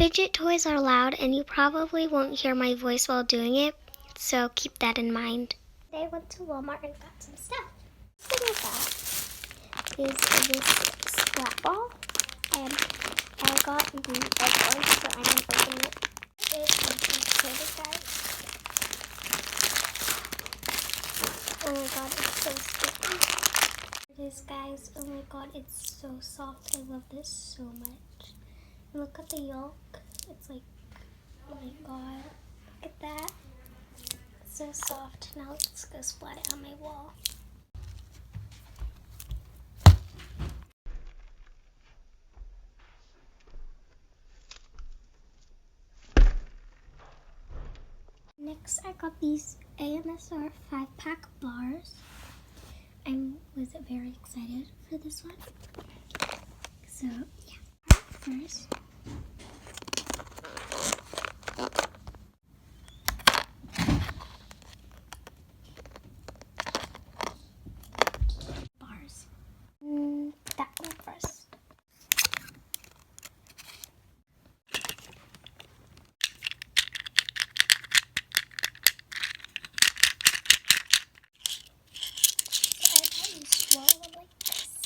Fidget toys are loud and you probably won't hear my voice while doing it, so keep that in mind. Today I went to Walmart and got some stuff. The thing with that is this splat ball, and I got the egg one, so I'm going to open it. It's guys. Oh my god, it's so sticky. It is, guys. Oh my god, it's so soft. I love this so much. Look at the yolk. It's like, oh my god, look at that. It's so soft. Now let's go splat it on my wall. Next, I got these AMSR 5-pack bars. I was very excited for this one. So, yeah. First, bars. That one first.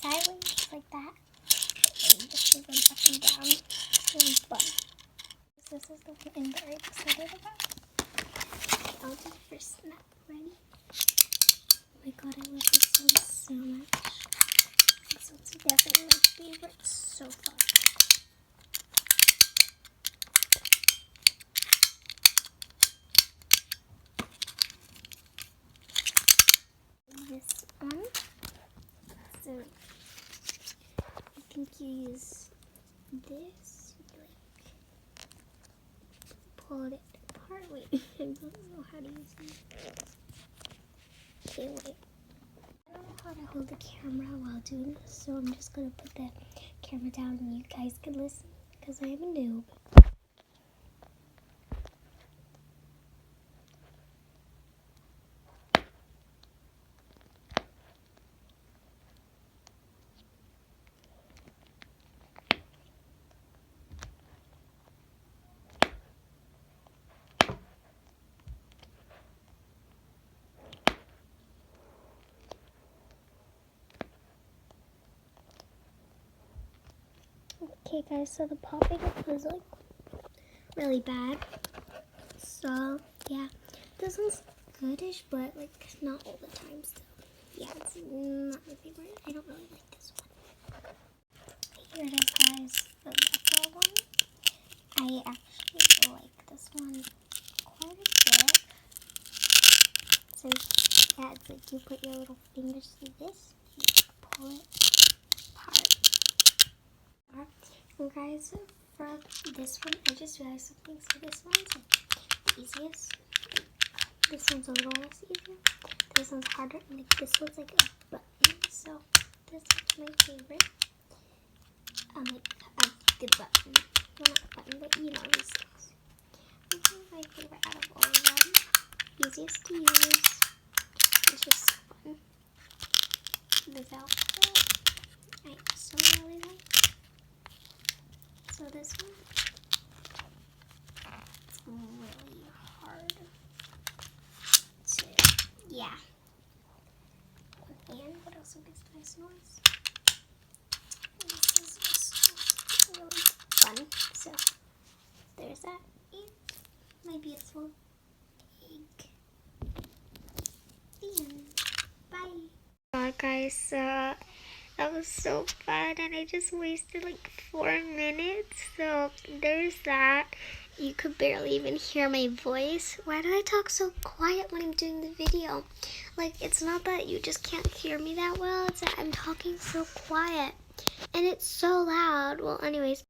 Sideways like that, and just move them up and down and fun. This is the one I'm very excited about. I'll do the first snap. Ready? Oh my god, I love this one so much. This one's definitely my favorite so far. This one. So I think you use this, like pull it apart. Wait, I don't know how to use it. Okay, wait. I don't know how to hold the camera while doing this, so I'm just gonna put the camera down and you guys can listen because I am a noob. Okay guys, so the popping was like really bad. So yeah, this one's goodish, but like not all the time still. Yeah, it's not my favorite. I don't really like this one. Here it is guys, the retro one. I actually like this one quite a bit. So yeah, it's like you put your little fingers through this, you pull it apart. And guys, for this one, I just realized something. So this one's like the easiest. This one's a little less easier. This one's harder, and like this one's like a button. So this is my favorite. Like a good button. Well, not a button, but you know these things. This is my favorite out of all of them. Easiest to use. It's just fun. The Velcro, I also really like. So this one, it's really hard to, yeah. And what also makes nice noise? This is just really fun. So there's that. And my beautiful egg. The end. Bye. Guys, that was so fun, and I just wasted like 4 minutes, so there's that. You could barely even hear my voice. Why do I talk so quiet when I'm doing the video? Like, it's not that you just can't hear me that well, it's that I'm talking so quiet, and it's so loud. Well, anyways.